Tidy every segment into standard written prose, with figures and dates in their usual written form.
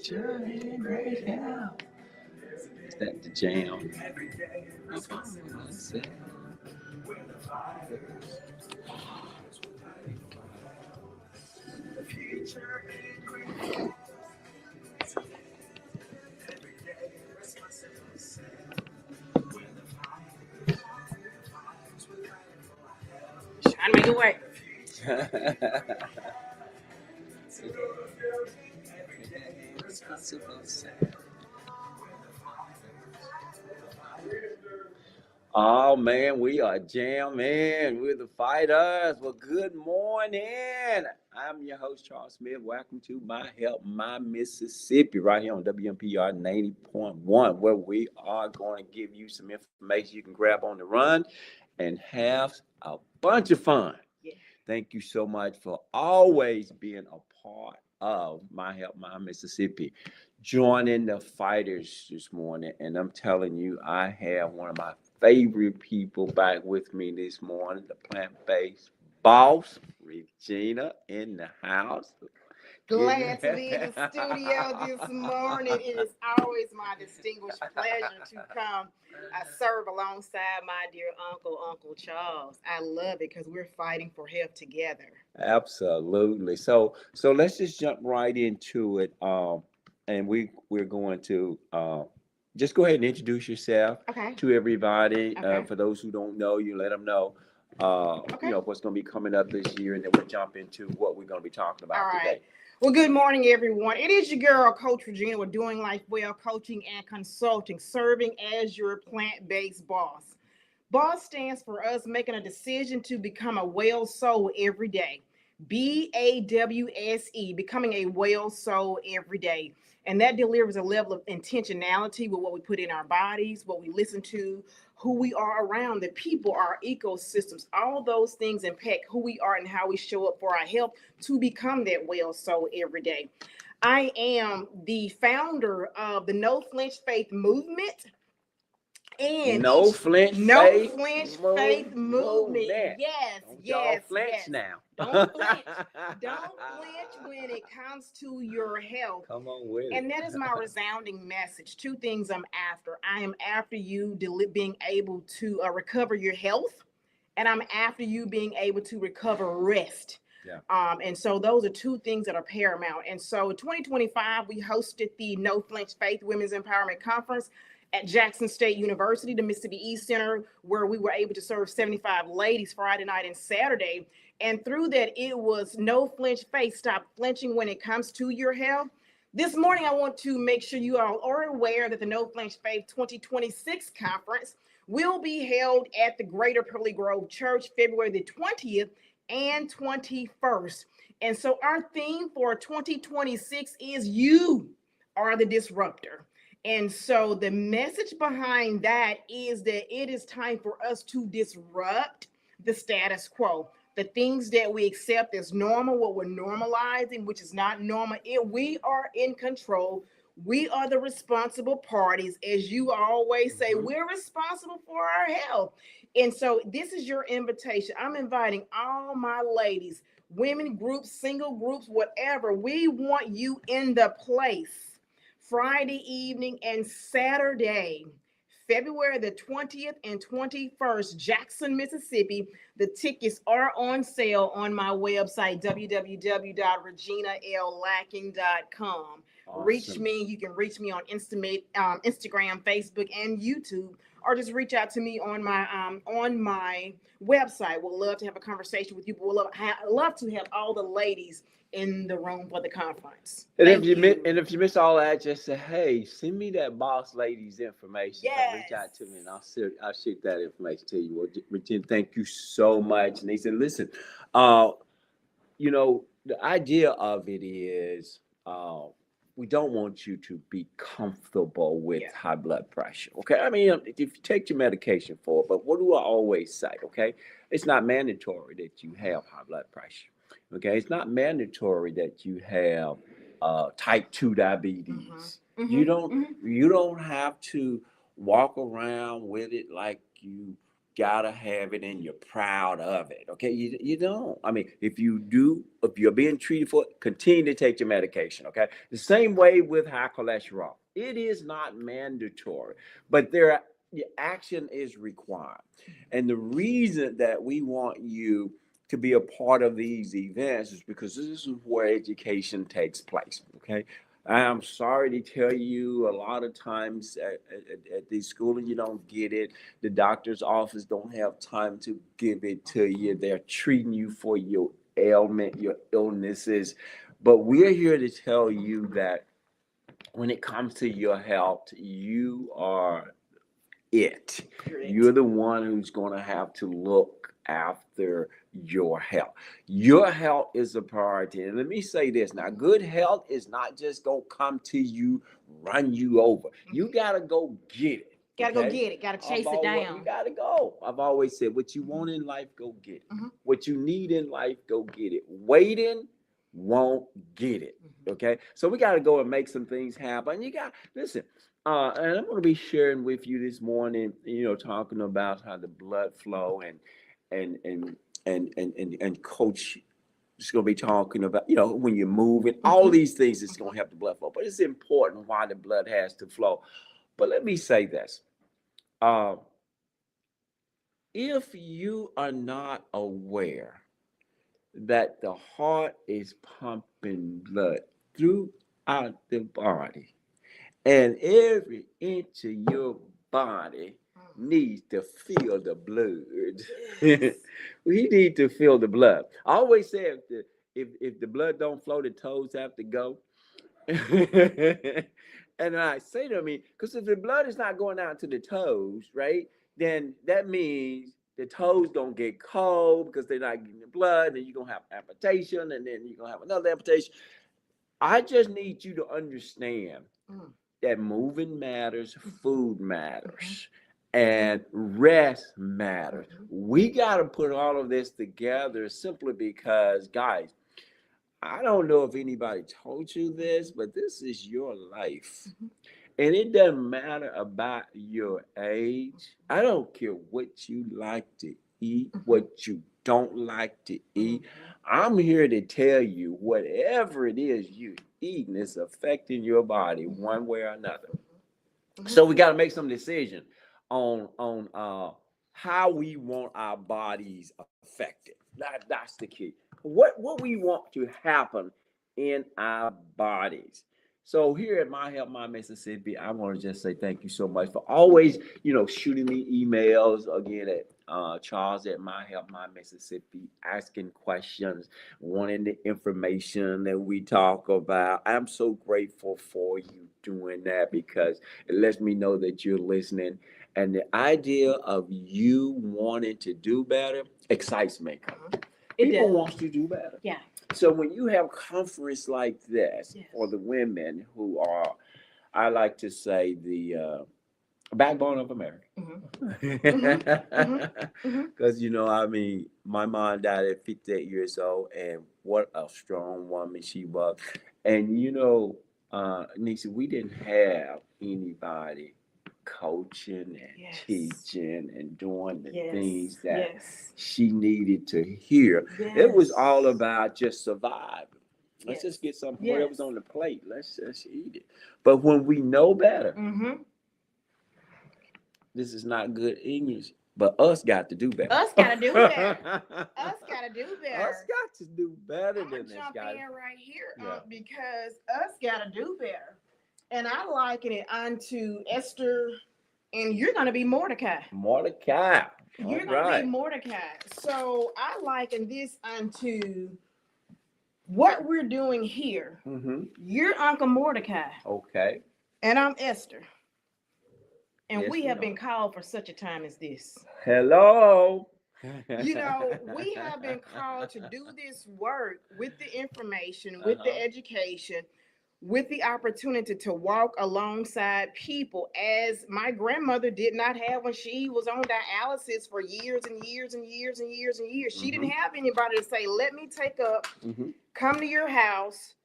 Your hand right now. Is that the jam? Trying to make it work. Oh man, we are jamming with the fighters. Well, good morning. I'm your host, Charles Smith. Welcome to My Help, My Mississippi, right here on WMPR 90.1, where we are going to give you some information you can grab on the run and have a bunch of fun. Yeah. Thank you so much for always being a part of My Help, My Mississippi. Joining the fighters this morning, and I'm telling you, I have one of my favorite people back with me this morning, the plant-based boss, Regina, in the house. Glad to be in the studio this morning. It is always my distinguished pleasure to come. I serve alongside my dear uncle, Uncle Charles. I love it because we're fighting for health together. Absolutely. So let's just jump right into it. And we're going to just go ahead and introduce yourself Okay. to everybody. Okay. For those who don't know you, let them know. Okay. What's going to be coming up this year, and then we'll jump into what we're going to be talking about All right. today. Well, good morning, everyone. It is your girl, Coach Regina, with Doing Life Well Coaching and Consulting, serving as your plant-based boss. BOSS stands for us making a decision to become a well soul every day. BAWSE, becoming a well soul every day. And that delivers a level of intentionality with what we put in our bodies, what we listen to, who we are around, the people, our ecosystems. All those things impact who we are and how we show up for our health to become that well soul every day. I am the founder of the No Flinch Faith Movement. And No flinch no faith flinch move, faith move movement. that. Yes, Don't y'all yes, flinch yes. now. Don't flinch. Don't flinch when it comes to your health. Come on with And it. that is my resounding message. Two things I'm after. I am after you being able to recover your health, and I'm after you being able to recover rest. Yeah. And so those are two things that are paramount. And so 2025, we hosted the No Flinch Faith Women's Empowerment Conference at Jackson State University, the Mississippi East Center, where we were able to serve 75 ladies Friday night and Saturday. And through that, it was no flinch faith. Stop flinching when it comes to your health. This morning, I want to make sure you all are aware that the No Flinch Faith 2026 conference will be held at the Greater Pearly Grove Church February the 20th and 21st. And so our theme for 2026 is you are the disruptor. And so the message behind that is that it is time for us to disrupt the status quo. The things that we accept as normal, what we're normalizing, which is not normal, we are in control. We are the responsible parties. As you always say, we're responsible for our health. And so this is your invitation. I'm inviting all my ladies, women groups, single groups, whatever. We want you in the place Friday evening and Saturday, February the 20th and 21st, Jackson, Mississippi. The tickets are on sale on my website, www.reginalacking.com. Awesome. Reach me. You can reach me on Instagram, Facebook, and YouTube, or just reach out to me on my website. We'll love to have a conversation with you. But we'll love to have all the ladies in the room for the conference. And if you miss all that, just say, hey, send me that boss lady's information. Yes. Reach out to me, and I'll shoot that information to you. Well, Regina, thank you so much. And they said, listen, the idea of it is we don't want you to be comfortable with high blood pressure. Okay, I mean, if you take your medication for it, but what do I always say? Okay, it's not mandatory that you have high blood pressure. Okay, it's not mandatory that you have type 2 diabetes. Mm-hmm. You don't have to walk around with it like you gotta have it and you're proud of it. Okay, you don't. I mean, if you do, if you're being treated for it, continue to take your medication. Okay, the same way with high cholesterol. It is not mandatory, but the action is required. And the reason that we want you to be a part of these events is because this is where education takes place. Okay, I'm sorry to tell you, a lot of times at these schools, you don't get it. The doctor's office don't have time to give it to you. They're treating you for your ailment, your illnesses. But we're here to tell you that when it comes to your health, you are it. You're the one who's going to have to look after your health. Your health is a priority. And let me say this now, good health is not just going to come to you, run you over. You got to go get it. Gotta go get it. Gotta chase it down. You gotta go. I've always said, what you want in life, go get it. What you need in life, go get it. Waiting won't get it. Okay, so we got to go and make some things happen. You got listen. And I'm going to be sharing with you this morning, talking about how the blood flow and coach is going to be talking about, when you're moving, all these things is going to help the blood flow. But it's important why the blood has to flow. But let me say this. If you are not aware that the heart is pumping blood throughout the body, and every inch of your body needs to feel the blood. We need to feel the blood. I always say if the blood don't flow, the toes have to go. And I say to me, because if the blood is not going out to the toes, right, then that means the toes don't get cold because they're not getting the blood, and you're going to have amputation, and then you're going to have another amputation. I just need you to understand that moving matters, food matters, and rest matters. We got to put all of this together simply because, guys, I don't know if anybody told you this, but this is your life. And it doesn't matter about your age. I don't care what you like to eat, what you don't like to eat. I'm here to tell you whatever it is you eating is affecting your body one way or another. So we got to make some decision on how we want our bodies affected. That's the key. What we want to happen in our bodies. So here at My Help My Mississippi, I want to just say thank you so much for always, shooting me emails again at Charles at My Help My Mississippi, asking questions, wanting the information that we talk about. I'm so grateful for you doing that because it lets me know that you're listening. And the idea of you wanting to do better excites me. People want to do better. Yeah. So when you have conference like this for the women who are, I like to say, the backbone of America. Because, my mom died at 58 years old, and what a strong woman she was. And, Nisa, we didn't have anybody coaching and teaching and doing the things that she needed to hear. It was all about just surviving. Let's just get something, whatever's on the plate. Let's just eat it. But when we know better, this is not good English, but us got to do better. Us got to do better. Us got to do better. Us got to do better than this, I'm guys. in right here because us got to do better. And I liken it unto Esther, and you're going to be Mordecai. Mordecai. You're going to be Mordecai. So I liken this unto what we're doing here. You're Uncle Mordecai. Okay. And I'm Esther. And we have been called for such a time as this. Hello. We have been called to do this work with the information, with the education, with the opportunity to walk alongside people, as my grandmother did not have when she was on dialysis for years and years and years and years and years. She didn't have anybody to say, let me take up, come to your house,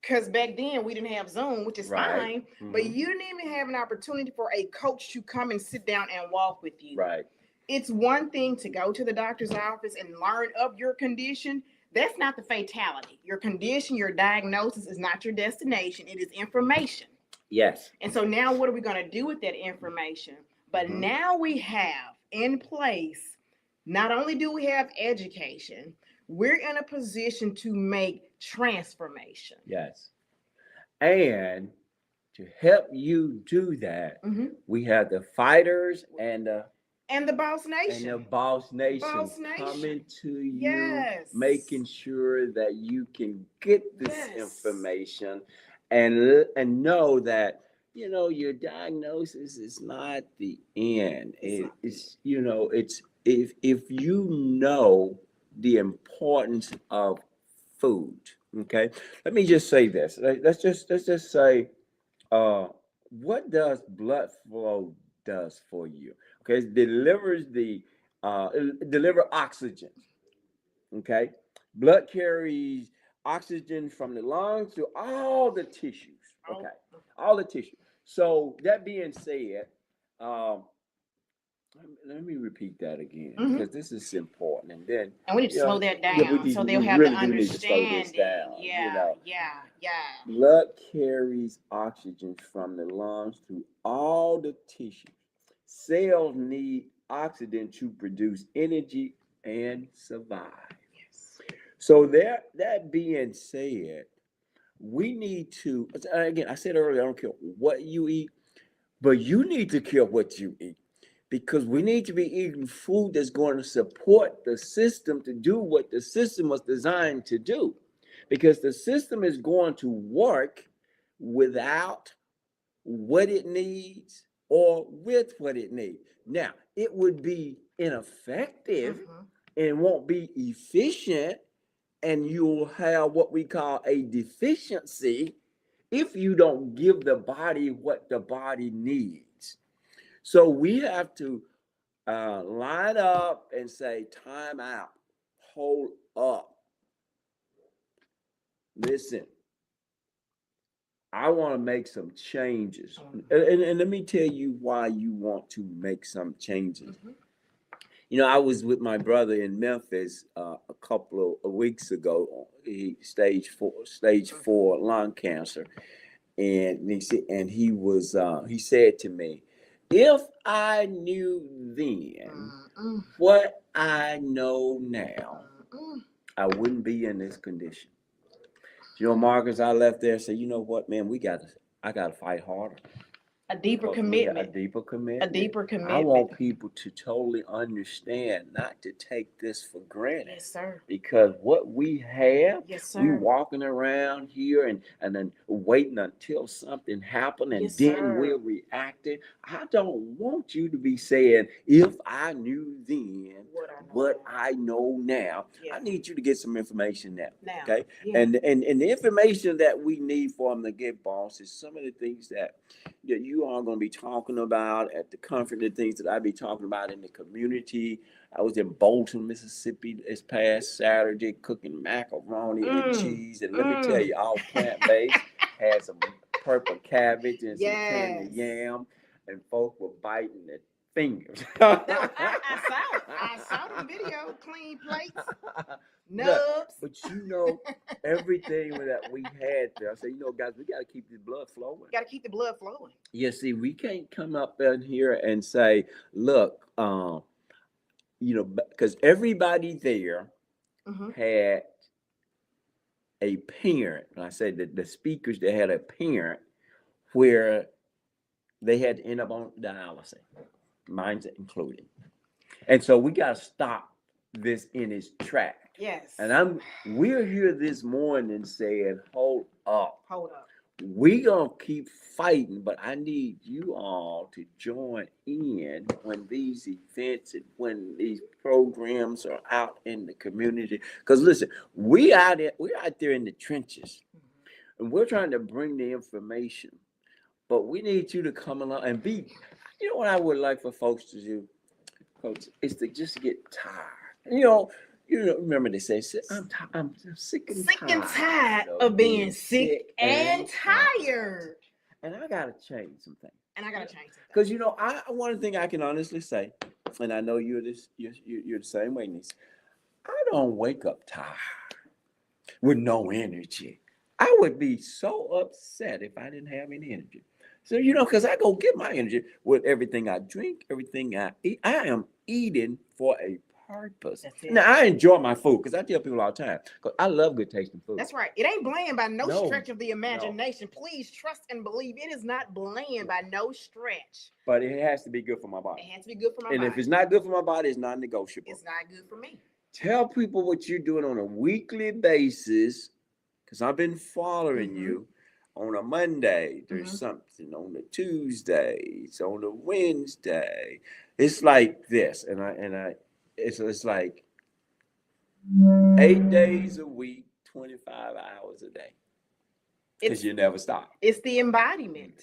because back then we didn't have Zoom, which is fine, but you didn't even have an opportunity for a coach to come and sit down and walk with you. Right. it's one thing to go to the doctor's office and learn of your condition. That's not the fatality. Your condition, your diagnosis is not your destination. It is information. Yes. And so now what are we going to do with that information? But now we have in place, not only do we have education, we're in a position to make transformation. Yes. And to help you do that, we have the fighters and the Boss Nation. And the Boss Nation, coming to you, making sure that you can get this information and know that, you know, your diagnosis is not the end. It's you know, it's if you know the importance of food. Okay, let me just say this. Let's just say, what does blood flow does for you? Okay, it delivers deliver oxygen. Okay, blood carries oxygen from the lungs to all the tissues. Okay, all the tissues. So that being said, let me repeat that again because this is important. And we need to slow that down so they'll have really the understanding. Blood carries oxygen from the lungs to all the tissues. Cells need oxygen to produce energy and survive. So that being said, we need to, again, I said earlier, I don't care what you eat, but you need to care what you eat, because we need to be eating food that's going to support the system to do what the system was designed to do, because the system is going to work without what it needs or with what it needs. Now, it would be ineffective and won't be efficient, and you'll have what we call a deficiency if you don't give the body what the body needs. So we have to line up and say, time out, hold up. Listen, I want to make some changes. And let me tell you why you want to make some changes. You know, I was with my brother in Memphis a couple of weeks ago. He stage 4 lung cancer, and he said to me, "If I knew then what I know now, I wouldn't be in this condition." You know, Marcus, I left there and said, "You know what, man? I gotta fight harder." A deeper commitment. A deeper commitment. A deeper commitment. I want people to totally understand, not to take this for granted. Yes, sir. Because what we have, yes, sir, we walking around here and then waiting until something happened and yes, then sir, we're reacting. I don't want you to be saying, "If I knew then what I know now." Yeah. I need you to get some information now. Okay. Yeah. And the information that we need for them to get, boss, is some of the things that you are going to be talking about at the conference, the things that I be talking about in the community. I was in Bolton, Mississippi this past Saturday cooking macaroni and cheese. And let me tell you, all plant-based, had some purple cabbage and some candy yam, and folk were biting their fingers. I saw the video, clean plates, nubs. But you know, everything that we had there, I said, you know, guys, we got to keep this blood flowing. Got to keep the blood flowing. Yeah, see, we can't come up in here and say, look, you know, because everybody there had a parent. And I said that the speakers, they had a parent where they had to end up on dialysis, mine's included. And so we got to stop this in its track. Yes. And we're here this morning saying, hold up. Hold up. We gonna keep fighting, but I need you all to join in when these events and when these programs are out in the community. Because listen, we're out there in the trenches, and we're trying to bring the information. But we need you to come along and be. You know what I would like for folks to do, Coach, is to just get tired. You know, remember they say, I'm sick and tired of being sick and tired. And I gotta change some things. Because one thing I can honestly say, and I know you're the same way, niece. I don't wake up tired with no energy. I would be so upset if I didn't have any energy. So, because I go get my energy with everything I drink, everything I eat. I am eating for a purpose. That's it. Now, I enjoy my food because I tell people all the time, because I love good tasting food. That's right. It ain't bland by no No, stretch of the imagination. Please trust and believe it is not bland by no stretch. But it has to be good for my It body. has to be good for my And body. if it's not good for my body, it's non-negotiable. It's not good for me. Tell people what you're doing on a weekly basis, because I've been following you. On a Monday, there's something. On a Tuesday, it's on a Wednesday. It's like this, it's like 8 days a week, 25 hours a day. Because you never stop. It's the embodiment.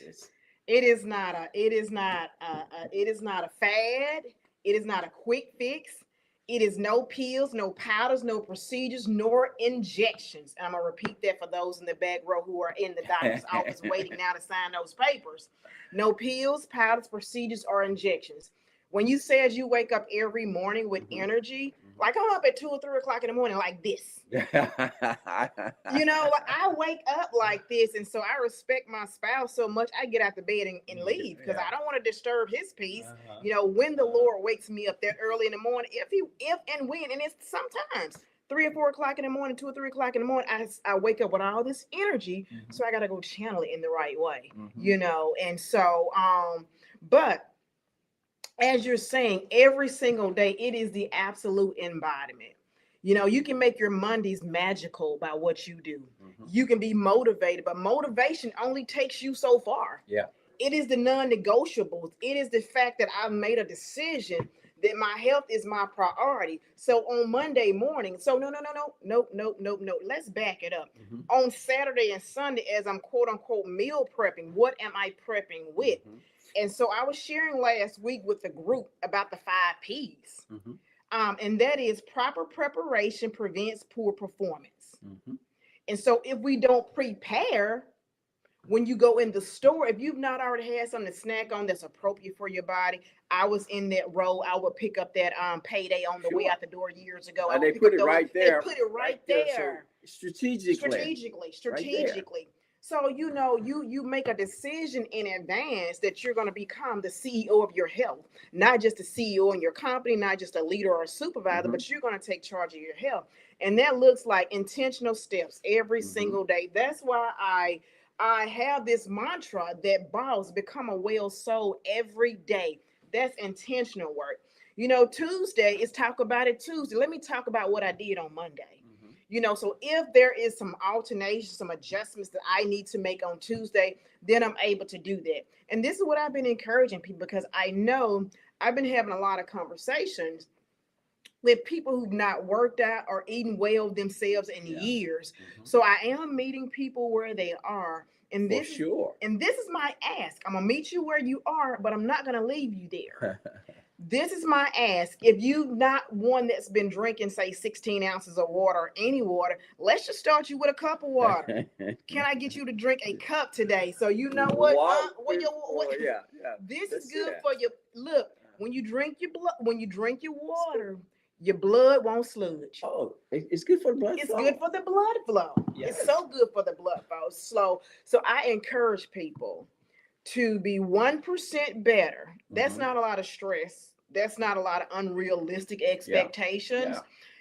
It is not a fad. It is not a quick fix. It is no pills, no powders, no procedures, nor injections. And I'm going to repeat that for those in the back row who are in the doctor's office waiting now to sign those papers. No pills, powders, procedures, or injections. When you say as you wake up every morning with energy, like I'm up at 2 or 3 o'clock in the morning like this. I wake up like this. And so I respect my spouse so much, I get out the bed and leave because I don't want to disturb his peace. When the Lord wakes me up that early in the morning, if and when, and it's sometimes 3 or 4 o'clock in the morning, 2 or 3 o'clock in the morning, I wake up with all this energy. So I got to go channel it in the right way, and so, but as you're saying, every single day, it is the absolute embodiment. You can make your Mondays magical by what you do. You can be motivated, but motivation only takes you so far. Yeah. It is the non-negotiables. It is the fact that I've made a decision that my health is my priority. So on Monday morning, no. Let's back it up. On Saturday and Sunday, as I'm quote unquote meal prepping, what am I prepping with? And so I was sharing last week with the group about the 5 P's. And that is proper preparation prevents poor performance. And so if we don't prepare, when you go in the store, if you've not already had something to snack on that's appropriate for your body, I was in that role. I would pick up that payday on the way out the door years ago. And they put it right there. They put it right there. So strategically. Right. So, you make a decision in advance that you're going to become the CEO of your health, not just a CEO in your company, not just a leader or a supervisor, but you're going to take charge of your health. And that looks like intentional steps every single day. That's why I have this mantra that boss become a well soul every day. That's intentional work. Tuesday is talk about it Tuesday. Let me talk about what I did on Monday. So if there is some alternation, some adjustments that I need to make on Tuesday, then I'm able to do that. And this is what I've been encouraging people, because I know I've been having a lot of conversations with people who've not worked out or eaten well themselves in years. So I am meeting people where they are. And this is my ask. I'm going to meet you where you are, but I'm not going to leave you there. This is my ask. If you're not one that's been drinking, say, 16 ounces of water or any water, let's just start you with a cup of water. Can I get you to drink a cup today? So you know what? This is good for you. Look, when you drink your water, your blood won't sludge. Oh, it's good for the blood flow. It's good for the blood flow. Yes. It's so good for the blood flow. So I encourage people to be 1% better. That's not a lot of stress. That's not a lot of unrealistic expectations.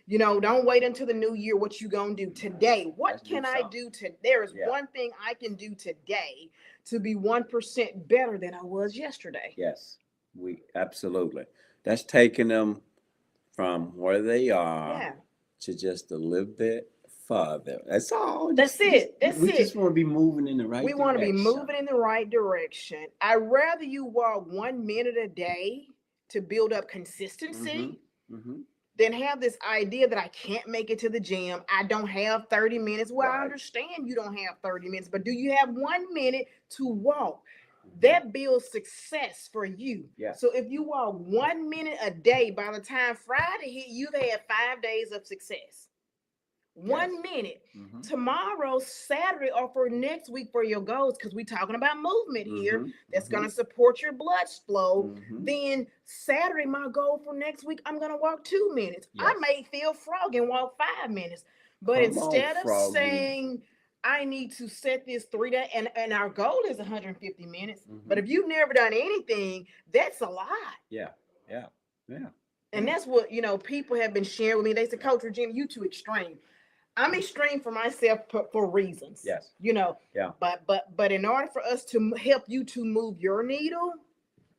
Don't wait until the new year. What you gonna do today? What can I do today? There is one thing I can do today to be 1% better than I was yesterday. Yes, we absolutely. That's taking them from where they are to just a little bit further. That's all. That's it. We just want to be moving in the right direction. We want to be moving in the right direction. I'd rather you walk 1 minute a day to build up consistency than have this idea that I can't make it to the gym. I don't have 30 minutes. Well, I understand you don't have 30 minutes, but do you have 1 minute to walk? That builds success for you. So if you walk 1 minute a day, by the time Friday hit, you've had 5 days of success. 1 minute. Mm-hmm. Tomorrow, Saturday, or for next week for your goals, because we're talking about movement here, Mm-hmm. that's going to support your blood flow. Mm-hmm. Then Saturday, my goal for next week, I'm going to walk 2 minutes. Yes. I may feel froggy and walk 5 minutes. But Come instead on, of Froggy. saying, I need to set this 3 day, and our goal is 150 minutes. Mm-hmm. But if you've never done anything, that's a lot. Yeah. And that's what, people have been sharing with me. They said, Coach Regina, you too extreme. I'm extreme for myself for reasons. Yes. Yeah. But in order for us to help you to move your needle,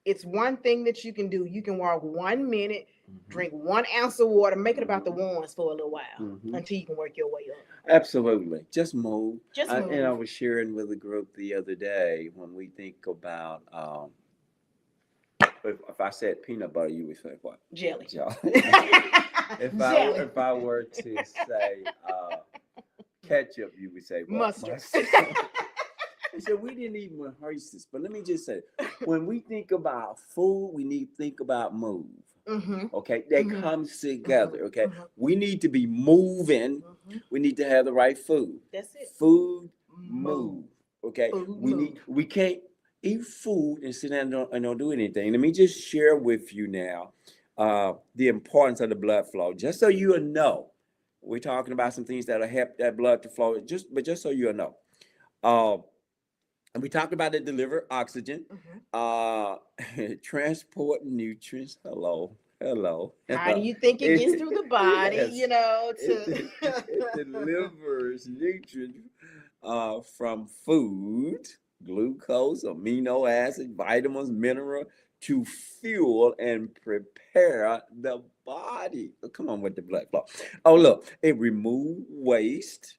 it's one thing that you can do. You can walk 1 minute, drink 1 ounce of water, make it about the ones for a little while until you can work your way up. Absolutely. Just move. Just move. And I was sharing with a group the other day, when we think about, if I said peanut butter, you would say what? Jelly. If I were to say ketchup, you would say what? Mustard. So we didn't even rehearse this, but let me just say, when we think about food, we need to think about move. Okay, that comes together. Okay, we need to be moving. We need to have the right food. That's it. Food, move. Okay, Food, we can't eat food and sit down and don't do anything. Let me just share with you now the importance of the blood flow. Just so you know, we're talking about some things that'll help that blood to flow. Just so you know. And we talked about it, deliver oxygen, transport nutrients. Hello. How do you think it gets through the body? Yes. It delivers nutrients from food, glucose, amino acids, vitamins, mineral, to fuel and prepare the body. Oh, come on with the blood flow. Oh, look, it removes waste.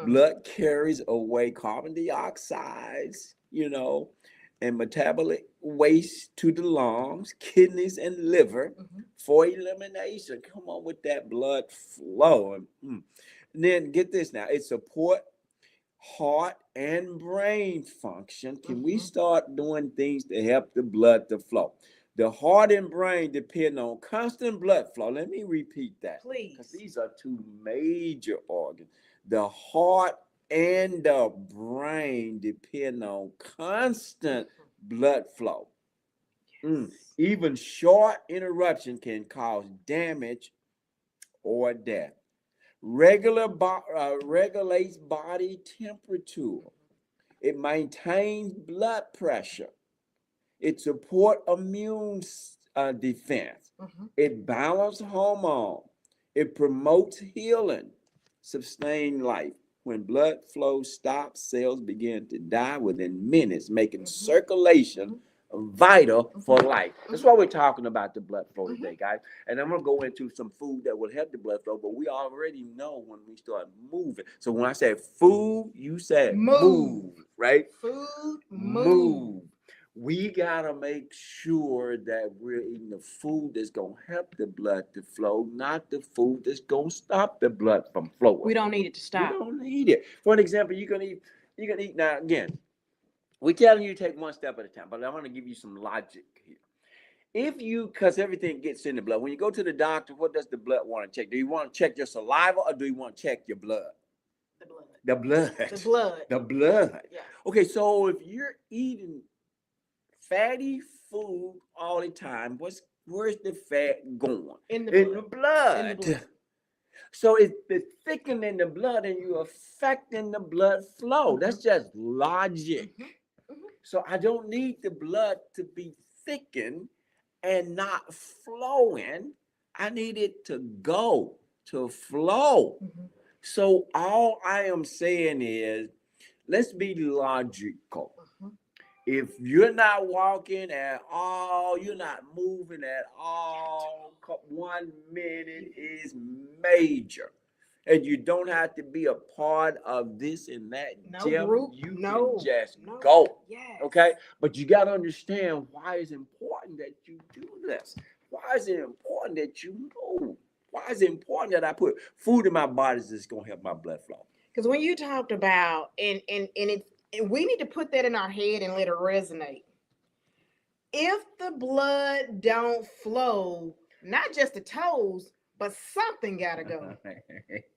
Blood carries away carbon dioxides, and metabolic waste to the lungs, kidneys, and liver for elimination. Come on with that blood flow. And then get this now, it supports heart and brain function. Can we start doing things to help the blood to flow? The heart and brain depend on constant blood flow. Let me repeat that, please, because these are two major organs. The heart and the brain depend on constant blood flow. Even short interruption can cause damage or death. Regulates body temperature. It maintains blood pressure. It supports immune defense. It balances hormone. It promotes healing, sustain life. When blood flow stops, cells begin to die within minutes, making circulation vital for life. That's why we're talking about the blood flow today, guys. And I'm going to go into some food that will help the blood flow, but we already know when we start moving. So when I say food, you said move, right? Food, move. We got to make sure that we're eating the food that's going to help the blood to flow, not the food that's going to stop the blood from flowing. We don't need it to stop. We don't need it. For an example, you can eat now, again, we're telling you to take one step at a time, but I want to give you some logic here. Because everything gets in the blood. When you go to the doctor, what does the blood want to check? Do you want to check your saliva, or do you want to check your blood? The blood. Yeah. Okay, so if you're eating fatty food all the time, where's the fat going? In the blood. So it's thickening the blood, and you're affecting the blood flow. That's just logic. So I don't need the blood to be thickened and not flowing. I need it to flow. So all I am saying is, let's be logical. If you're not walking at all, you're not moving at all, 1 minute is major. And you don't have to be a part of this and that gym. Group. You can just go. Yes. Okay? But you got to understand why it's important that you do this. Why is it important that you move? Why is it important that I put food in my body that's going to help my blood flow? Because when you talked about, and we need to put that in our head and let it resonate. If the blood don't flow, not just the toes, but something gotta go.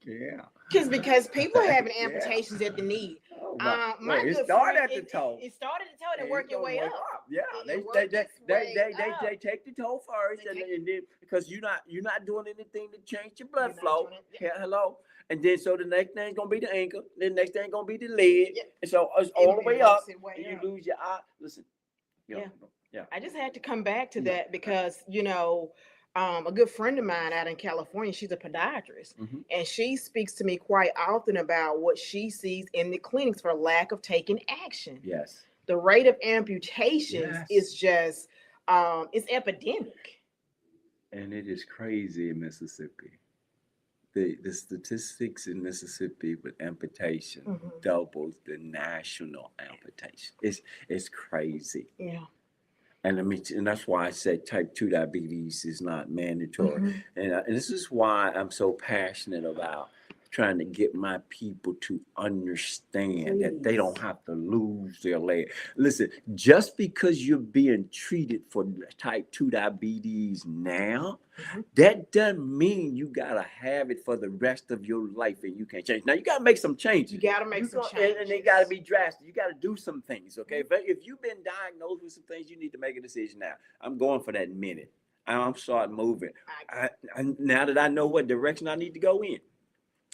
Yeah. Just because people are having Yeah. amputations at the knee. Oh my! My Well, it good started friend, at the toe. it started at the toe and And work it's your gonna way work up. Yeah, It worked its way up. they take the toe first, They take- and then because you're not doing anything to change your blood You're not flow. doing it. Hello, and then so the next thing's gonna be the ankle, then the next thing gonna be the leg, Yeah. and so it's all the It way works up, its way and you up. lose your eye. Listen, you know, yeah. I just had to come back to Yeah. that because, a good friend of mine out in California, she's a podiatrist, Mhm. and she speaks to me quite often about what she sees in the clinics for lack of taking action. Yes. The rate of amputations Yes. is just, it's epidemic. And it is crazy in Mississippi. The statistics in Mississippi with amputation Mhm. doubles the national amputation. It's crazy. Yeah. And and that's why I said type 2 diabetes is not mandatory. Mhm. And this is why I'm so passionate about trying to get my people to understand that they don't Please. have to lose their leg. Listen, just because you're being treated for type 2 diabetes now, Mhm. that doesn't mean you gotta have it for the rest of your life and you can't change. Now you gotta make some changes. You gotta make some changes. And they gotta be drastic. You gotta do some things, okay? If you've been diagnosed with some things, you need to make a decision now. I'm going for that minute. I'm starting moving. Now that I know what direction I need to go in,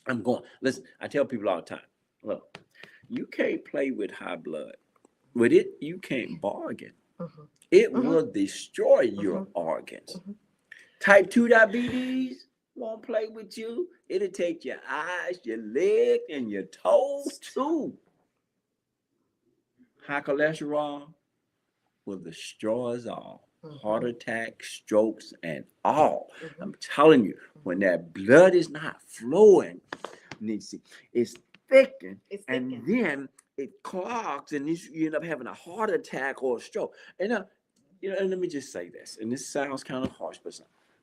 I'm going. Listen, I tell people all the time, look, you can't play with high blood. With it, you can't bargain. Mhm. It Mhm. will destroy your organs. Type 2 diabetes won't play with you. It'll take your eyes, your leg, and your toes too. High cholesterol will destroy us all. Heart attacks, strokes, and all. I'm telling you, when that blood is not flowing, Nisi, it's thickened, and then it clogs, and you end up having a heart attack or a stroke. And and let me just say this, and this sounds kind of harsh,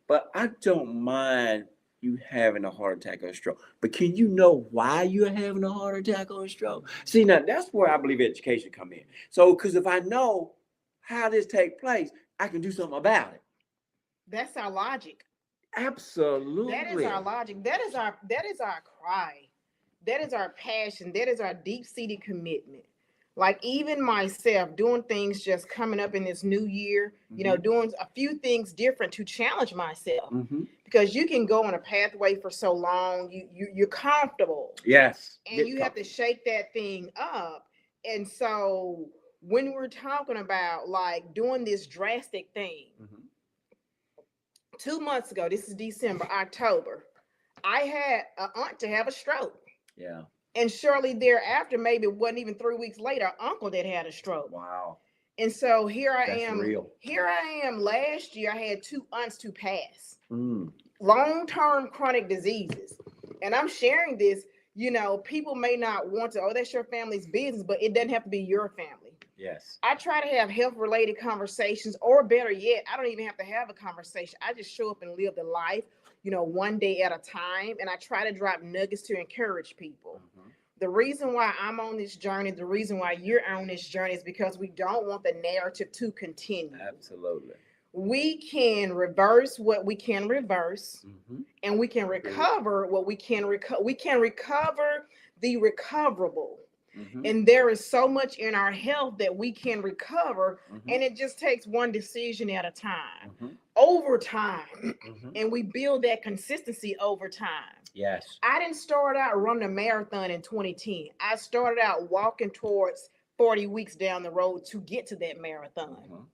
but I don't mind you having a heart attack or a stroke. But can you know why you're having a heart attack or a stroke? See, now that's where I believe education come in. So, because if I know how this take place, I can do something about it. That's our logic. Absolutely. That is our logic. That is our cry. That is our passion. That is our deep-seated commitment. Like even myself doing things just coming up in this new year, doing a few things different to challenge myself. Because you can go on a pathway for so long, you're comfortable. Yes. And you have to shake that thing up. And so when we're talking about like doing this drastic thing, 2 months ago, this is December, October, I had an aunt to have a stroke. Yeah. And shortly thereafter, maybe it wasn't even 3 weeks later, uncle that had a stroke. Wow. And so here I That's am. real. Here I am. Last year, I had 2 aunts to pass. Mm. Long-term chronic diseases. And I'm sharing this, people may not want to, that's your family's business, but it doesn't have to be your family. Yes. I try to have health-related conversations, or better yet, I don't even have to have a conversation. I just show up and live the life, one day at a time. And I try to drop nuggets to encourage people. The reason why I'm on this journey, the reason why you're on this journey is because we don't want the narrative to continue. Absolutely. We can reverse what we can reverse, and we can recover what we can recover. We can recover the recoverable. And there is so much in our health that we can recover, and it just takes one decision at a time, over time. And we build that consistency over time. Yes. I didn't start out running a marathon in 2010. I started out walking towards 40 weeks down the road to get to that marathon.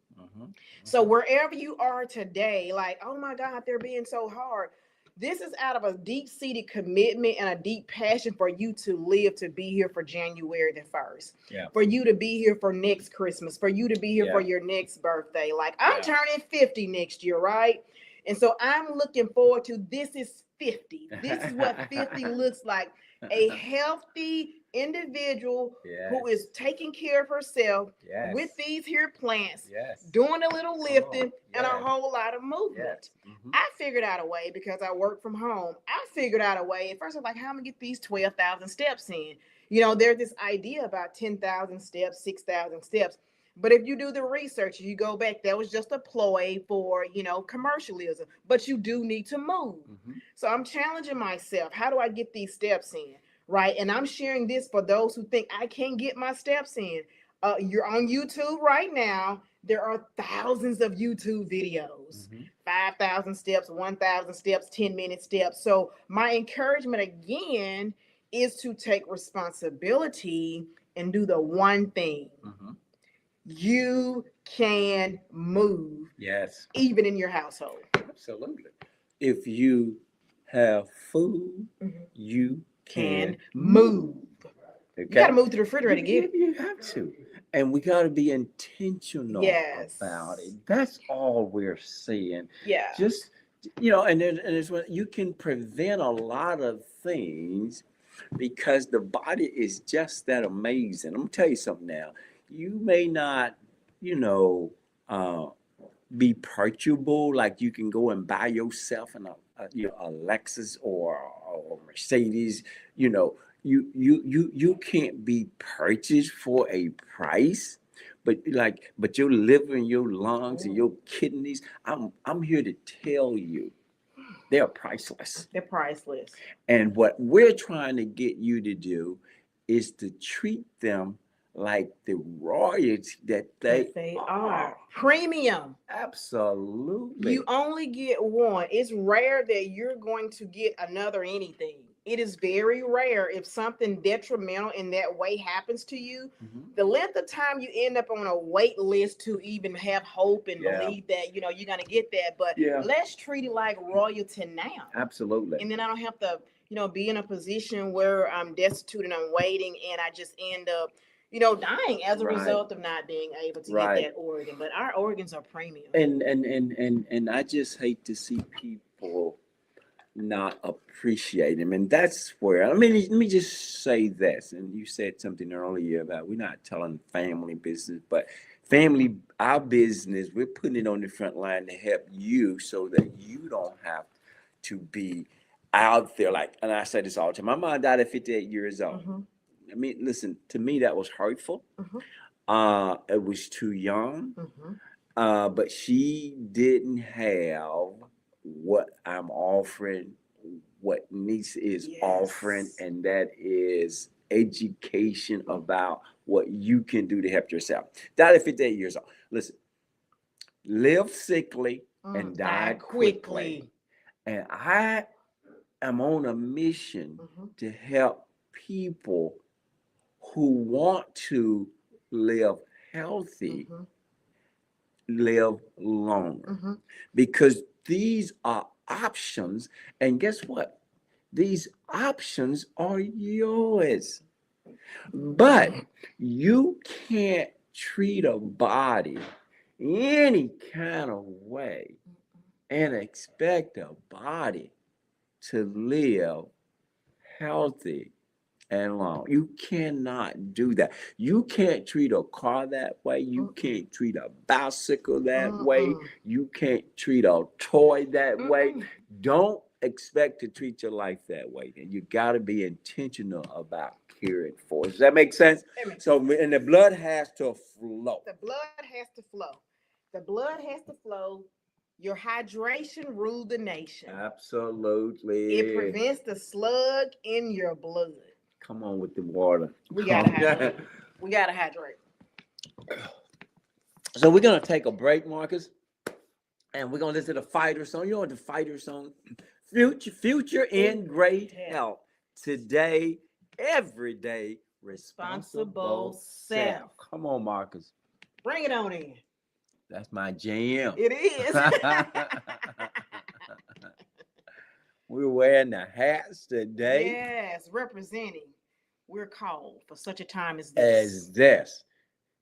So wherever you are today, like, oh my God, they're being so hard. This is out of a deep-seated commitment and a deep passion for you to live, to be here for January the 1st. Yeah. For you to be here for next Christmas, for you to be here for your next birthday. Like I'm turning 50 next year, right? And so I'm looking forward to, this is 50. This is what 50 looks like. A healthy individual who is taking care of herself with these here plants, doing a little lifting and a whole lot of movement. I figured out a way, because I work from home. I figured out a way. At first I was like, how am I gonna get these 12,000 steps in? There's this idea about 10,000 steps, 6,000 steps. But if you do the research, you go back, that was just a ploy for, commercialism. But you do need to move. Mm-hmm. So I'm challenging myself. How do I get these steps in? Right. And I'm sharing this for those who think I can't get my steps in. You're on YouTube right now. There are thousands of YouTube videos, 5,000 steps, 1,000 steps, 10-minute steps. So my encouragement again is to take responsibility and do the one thing. You can move. Yes. Even in your household. Absolutely. If you have food, you can move. Okay? You got to move to the refrigerator to get it. You have to. And we got to be intentional about it. That's all we're saying. Yeah. Just, and there's when you can prevent a lot of things because the body is just that amazing. I'm going to tell you something now. You may not, be purchasable, like you can go and buy yourself a Lexus or Mercedes. You can't be purchased for a price, but your liver and your lungs and your kidneys, I'm here to tell you, they're priceless. They're priceless. And what we're trying to get you to do is to treat them like the royalty that they are. Premium. Absolutely. You only get one. It's rare that you're going to get another anything. It is very rare if something detrimental in that way happens to you. The length of time you end up on a wait list to even have hope and believe that, you're going to get that. But let's treat it like royalty now. Absolutely. And then I don't have to, be in a position where I'm destitute and I'm waiting and I just end up dying as a result of not being able to get that organ. But our organs are premium. And I just hate to see people not appreciate them. And that's where, let me just say this. And you said something earlier about we're not telling family business, but our business, we're putting it on the front line to help you so that you don't have to be out there. And I say this all the time. My mom died at 58 years old. Listen, to me, that was hurtful. It was too young. But she didn't have what I'm offering, what Niece is offering, and that is education about what you can do to help yourself. Died at 58 years old. Listen, live sickly and die quickly. And I am on a mission to help people who want to live healthy, live longer. Because these are options. And guess what? These options are yours. But you can't treat a body any kind of way and expect a body to live healthy and long. You cannot do that. You can't treat a car that way. You can't treat a bicycle that way. You can't treat a toy that way. Don't expect to treat your life that way. And you got to be intentional about caring for it. Does that make sense? So, and the blood has to flow. The blood has to flow. The blood has to flow. Your hydration ruled the nation. Absolutely. It prevents the slug in your blood. Come on with the water. We gotta hydrate. We gotta hydrate. So we're gonna take a break, Marcus, and we're gonna listen to the Fighter song. You know what the Fighter song? Future in great health. Today, every day, responsible self. Come on, Marcus. Bring it on in. That's my jam. It is. We're wearing the hats today. Yes, representing. We're called for such a time as this.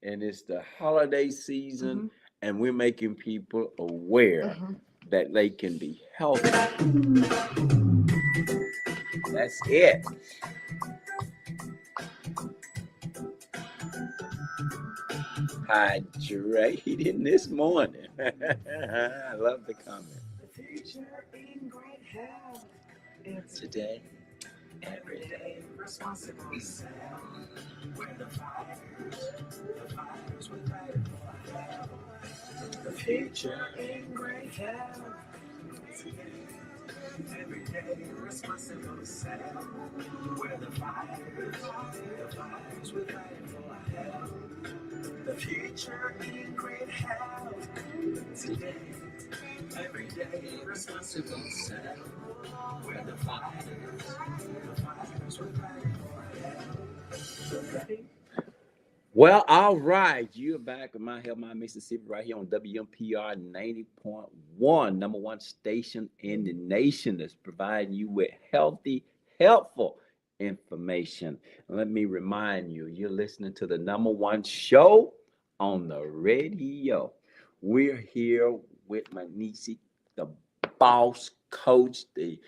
And it's the holiday season, and we're making people aware that they can be healthy. That's it. Hydrating this morning. I love the comment. The future in great health. Today, every day, responsible self. We're the fighters with future in great health. Every day, responsible self. Where the fires, we're fighting for our health. The future in great health. Today, every day, responsible self. Where the fires, we're fighting for our health. Well, all right. You're back with My Health, My Mississippi, right here on WMPR 90.1, number one station in the nation that's providing you with healthy, helpful information. Let me remind you, you're listening to the number one show on the radio. We're here with my niece, the boss coach, the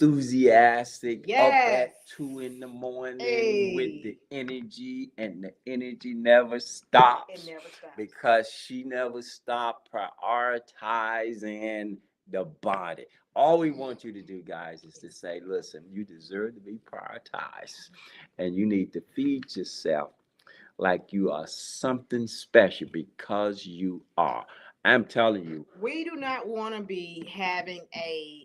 enthusiastic, up at 2 a.m. with the energy, and the energy never stops. It never stops. Because she never stopped prioritizing the body. All we want you to do, guys, is to say, listen, you deserve to be prioritized, and you need to feed yourself like you are something special, because you are. I'm telling you. We do not want to be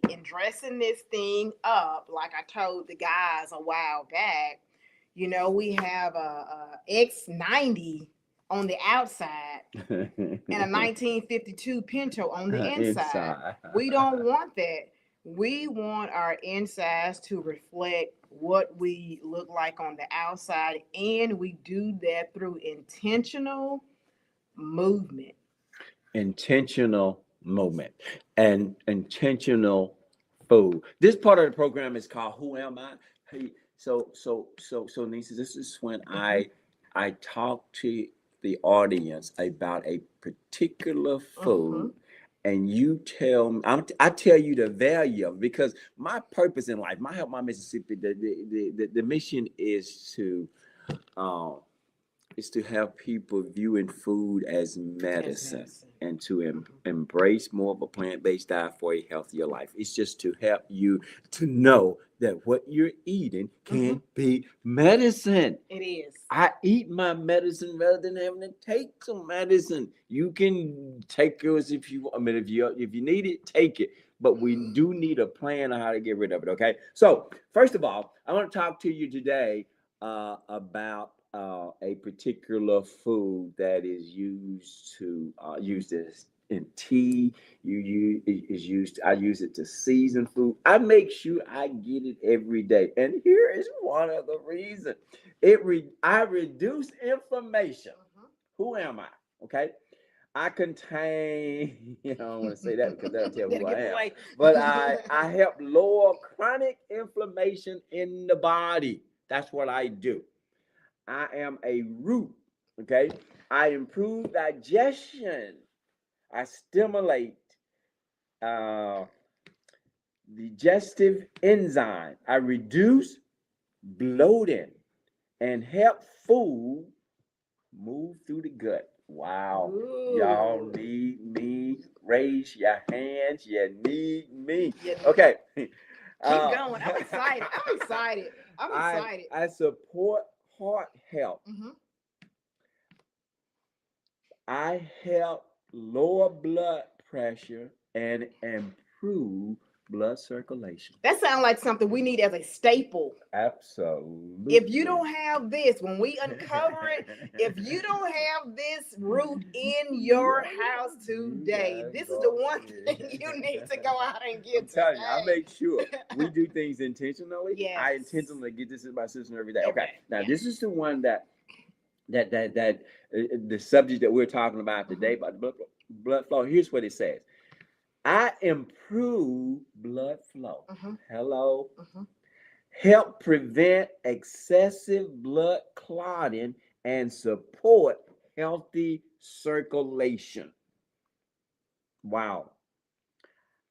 and dressing this thing up like I told the guys a while back. You know, we have a X90 on the outside and a 1952 Pinto on the inside. We don't want that. We want our insides to reflect what we look like on the outside, and we do that through intentional movement. Intentional movement and intentional food. This part of the program is called Who Am I? Hey, so Nisa, this is when I talk to the audience about a particular food, and you tell me, I tell you the value of it, because my purpose in life, My Health, My Mississippi, the mission is to have people viewing food as medicine, and to embrace more of a plant-based diet for a healthier life. It's just to help you to know that what you're eating can be medicine. It is. I eat my medicine rather than having to take some medicine. You can take yours if you need it, take it. But we do need a plan on how to get rid of it, okay? So, first of all, I want to talk to you today about a particular food that is used as in tea. I use it to season food. I make sure I get it every day, and here is one of the reasons. I reduce inflammation. Who am I? Okay. I contain, I don't want to say that because that'll tell who I am. But I help lower chronic inflammation in the body. That's what I do. I am a root, okay? I improve digestion. I stimulate digestive enzyme. I reduce bloating and help food move through the gut. Wow. Ooh. Y'all need me. Raise your hands. You need me. Okay. Keep going. I'm excited. I'm excited. I support heart health. I help lower blood pressure and improve blood circulation. That sounds like something we need as a staple. Absolutely. If you don't have this, when we uncover it, if you don't have this root in your house today, this is the one thing you need to go out and get. I'm telling you, I make sure we do things intentionally. Yes. I intentionally get this in my system every day. Okay. Now, this is the one that the subject that we're talking about today, about the blood flow. Here's what it says. I improve blood flow. Hello. Help prevent excessive blood clotting and support healthy circulation. Wow.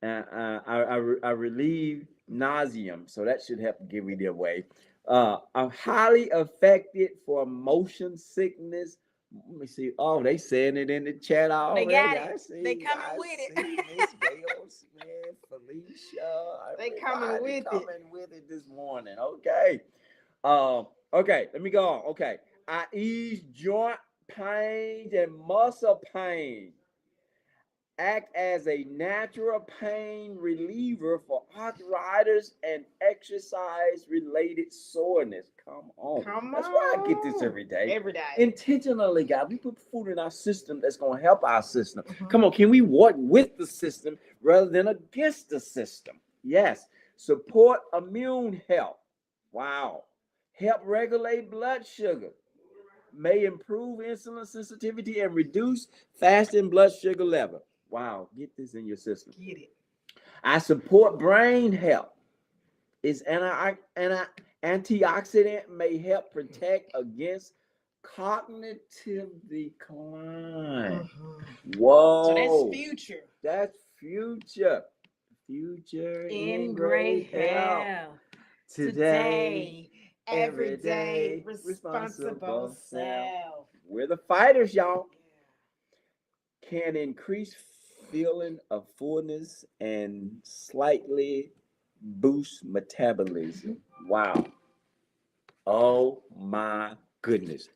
I relieve nausea, so that should help give me the way. I'm highly effective for motion sickness. Let me see. Oh, they saying it in the chat already. They got it. They coming with it. Miss Gail Smith, Felicia. They coming with it this morning. Okay. Okay. Let me go on. Okay. I ease joint pains and muscle pain. Act as a natural pain reliever for arthritis and exercise related soreness. Come on. Come That's why I get this on. every day. Every day. Intentionally, God, we put food in our system that's going to help our system. Mhm. Come on, can we work with the system rather than against the system? Yes. Support immune health. Wow. Help regulate blood sugar. May improve insulin sensitivity and reduce fasting blood sugar level. Wow, get this in your system. Get it. I support brain health. Its antioxidant may help protect against cognitive decline. Mhm. Whoa. So that's future. That's future. Future In great health. Today, Every day, responsible self. We're the fighters, y'all. Can increase feeling of fullness and slightly boost metabolism. Wow. Oh my goodness.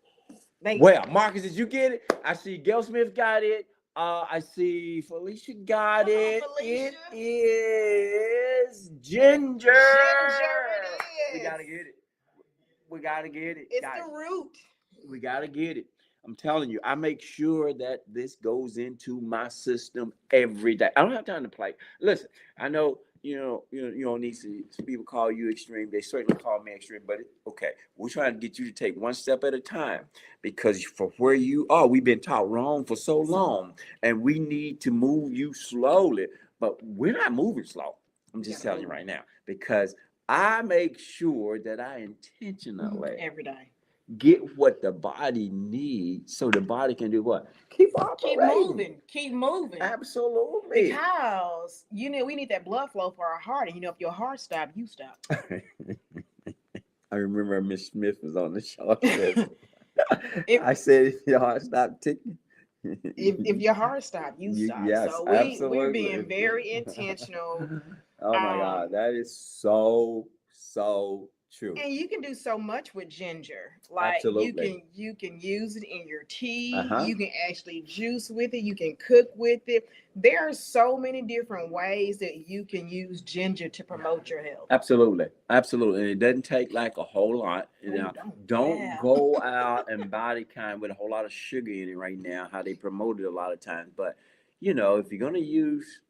Well, Marcus, did you get it? I see Gail Smith got it. I see Felicia got Come on, it. Felicia. It is ginger. Ginger it We is. gotta get it. We gotta get it. It's guys. the root. We gotta get it. I'm telling you, I make sure that this goes into my system every day. I don't have time to play. Listen, I know you don't need to. Some people call you extreme. They certainly call me extreme, but okay. We're trying to get you to take one step at a time because for where you are, we've been taught wrong for so long, and we need to move you slowly. But we're not moving slow. I'm just telling you right now because I make sure that I intentionally every day get what the body needs so the body can do what? Keep operating. Keep moving. Absolutely. Because we need that blood flow for our heart. And if your heart stops, you stop. I remember Miss Smith was on the show. I said if your heart stopped ticking. If your heart stops, you stop. Yes, so absolutely. we're being very intentional. Oh my God, that is so true. And you can do so much with ginger. Like absolutely. you can use it in your tea. Uh-huh. You can actually juice with it. You can cook with it. There are so many different ways that you can use ginger to promote your health. Absolutely. Absolutely. And it doesn't take like a whole lot. Don't go out and buy the kind with a whole lot of sugar in it right now, how they promote it a lot of times. But if you're gonna use,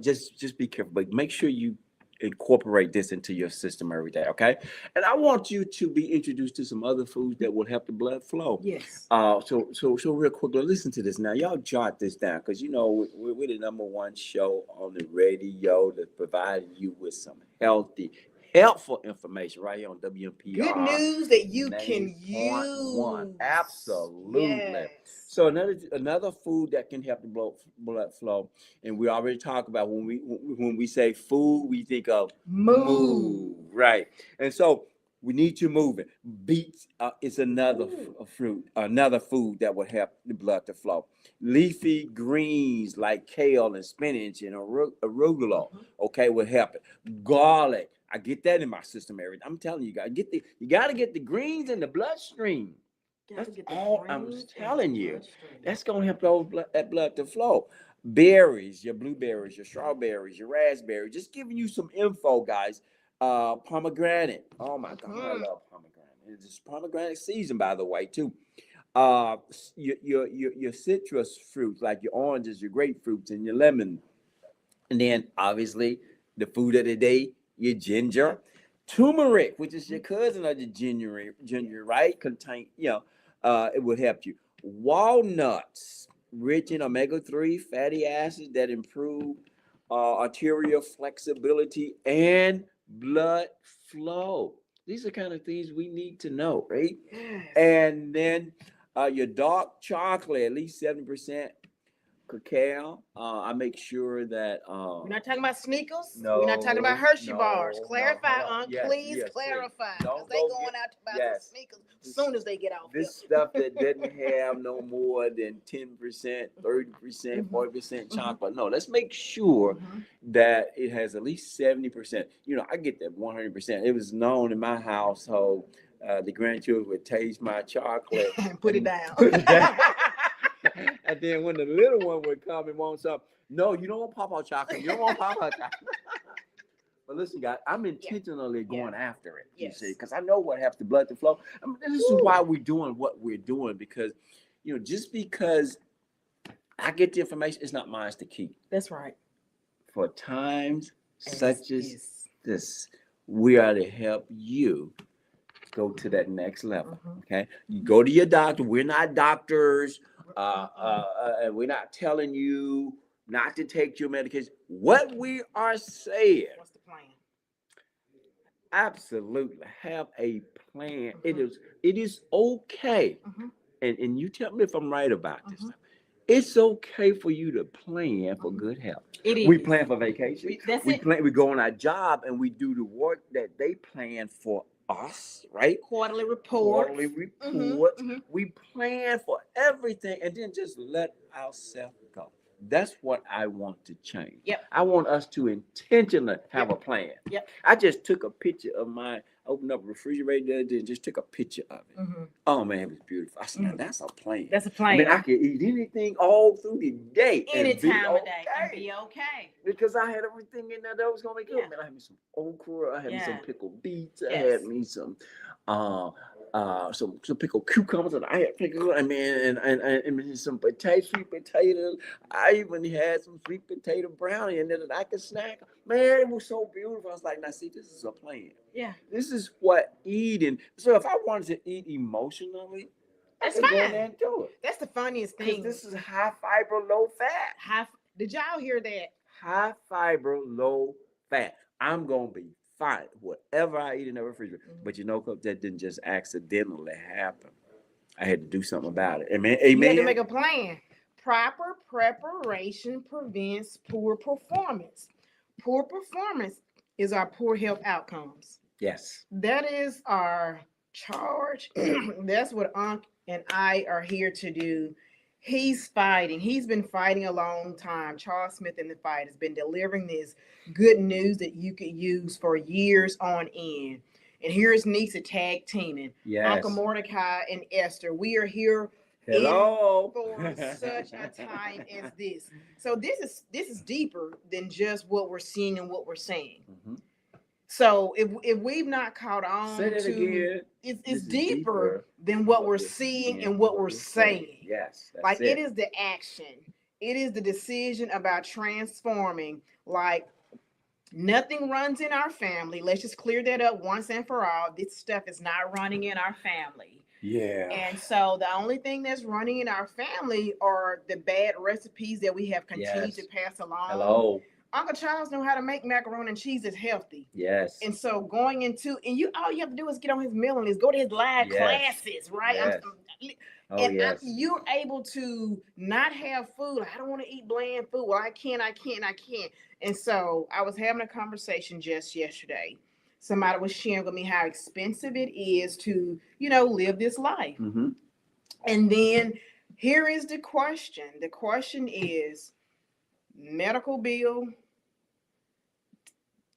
just be careful, but make sure you incorporate this into your system every day, okay? And I want you to be introduced to some other foods that will help the blood flow. Yes. So real quickly, listen to this now. Y'all jot this down because we're the number one show on the radio that providing you with some helpful information right here on WMPR. Good news that you can use. Absolutely. Yes. So another food that can help the blood flow, and we already talked about when we say food, we think of move, right? And so we need to move it. Beets is another another food that would help the blood to flow. Leafy greens like kale and spinach and arugula, okay, will help it. Garlic, I get that in my system every day. I'm telling you, you got to get the greens in the bloodstream. That's all I'm telling you. That's gonna help that blood to flow. Berries, your blueberries, your strawberries, your raspberries. Just giving you some info, guys. Pomegranate. Oh my God, I love pomegranate. It's pomegranate season, by the way, too. Your citrus fruits like your oranges, your grapefruits, and your lemon. And then obviously the food of the day, your ginger. Turmeric, which is your cousin of the ginger, right? It will help you. Walnuts, rich in omega-3 fatty acids that improve arterial flexibility and blood flow. These are kind of things we need to know, right? Yes. And then your dark chocolate, at least 70% cacao. I make sure that we're not talking about Snickers. No, we're not talking about Hershey bars. Clarify, please clarify. Don't they going out to buy some Snickers as soon as they get off. This stuff that doesn't have no more than 10%, 30%, 40% chocolate. No, let's make sure that it has at least 70%. I get that 100%. It was known in my household. the grandchildren would taste my chocolate And put it down. Put it down. And then when the little one would come and want something, no, you don't want Papa chocolate. You don't want Papa chocolate. But listen, guys, I'm intentionally going after it. You see, because I know what happens to blood to flow. I mean, this is why we're doing what we're doing, because, you know, just because I get the information, it's not mine to keep. That's right. For times such as this, we are to help you go to that next level. Okay, you go to your doctor. We're not doctors, and we're not telling you not to take your medication. What we are saying, What's the plan? Absolutely have a plan. It is okay, and you tell me if I'm right about this. It's okay for you to plan for good health. We plan for vacation. We go on our job and we do the work that they plan for us, right? Quarterly reports. We plan for everything and then just let ourselves go. That's what I want to change. I want us to intentionally have a plan. I just took a picture of mine, opened up a refrigerator and just took a picture of it. Oh man, it was beautiful. I said, now that's a plan. That's a plan. I mean, I could eat anything all through the day. Any time of day and be okay. Because I had everything in there that was gonna be good. Man, I had me some okra, I had me some pickled beets, I had me some pickled cucumbers, and I had pickled, I mean, and some sweet potatoes. I even had some sweet potato brownie in there that I could snack. Man, it was so beautiful. I was like, now see, this is a plan. This is what eating. So if I wanted to eat emotionally, that's fine. Go in there and do it. That's the funniest thing. This is high fiber, low fat. Did y'all hear that? High fiber, low fat. I'm gonna be fine. Whatever I eat in the refrigerator. But you know, that didn't just accidentally happen. I had to do something about it. Amen. You had to make a plan. Proper preparation prevents poor performance. Poor performance is our poor health outcomes. Yes. That is our charge. That's what Unc and I are here to do. He's fighting. He's been fighting a long time. Charles Smith in the Fight has been delivering this good news that you could use for years on end. And here's Nisa tag teaming. Uncle Mordecai and Esther. We are here for such a time as this. So this is deeper than just what we're seeing and what we're saying. So if we've not caught on it's deeper than what we're seeing and what we're saying. Yes. Like it is the action. It is the decision about transforming. Like nothing runs in our family. Let's just clear that up once and for all. This stuff is not running in our family. And so the only thing that's running in our family are the bad recipes that we have continued to pass along. Uncle Charles know how to make macaroni and cheese that's healthy. And so going into, and all you have to do is get on his mailing list, go to his live classes, right? You're able to not have food. I don't want to eat bland food. Well, I can't. And so I was having a conversation just yesterday. Somebody was sharing with me how expensive it is to, live this life. And then here is the question. The question is medical bill,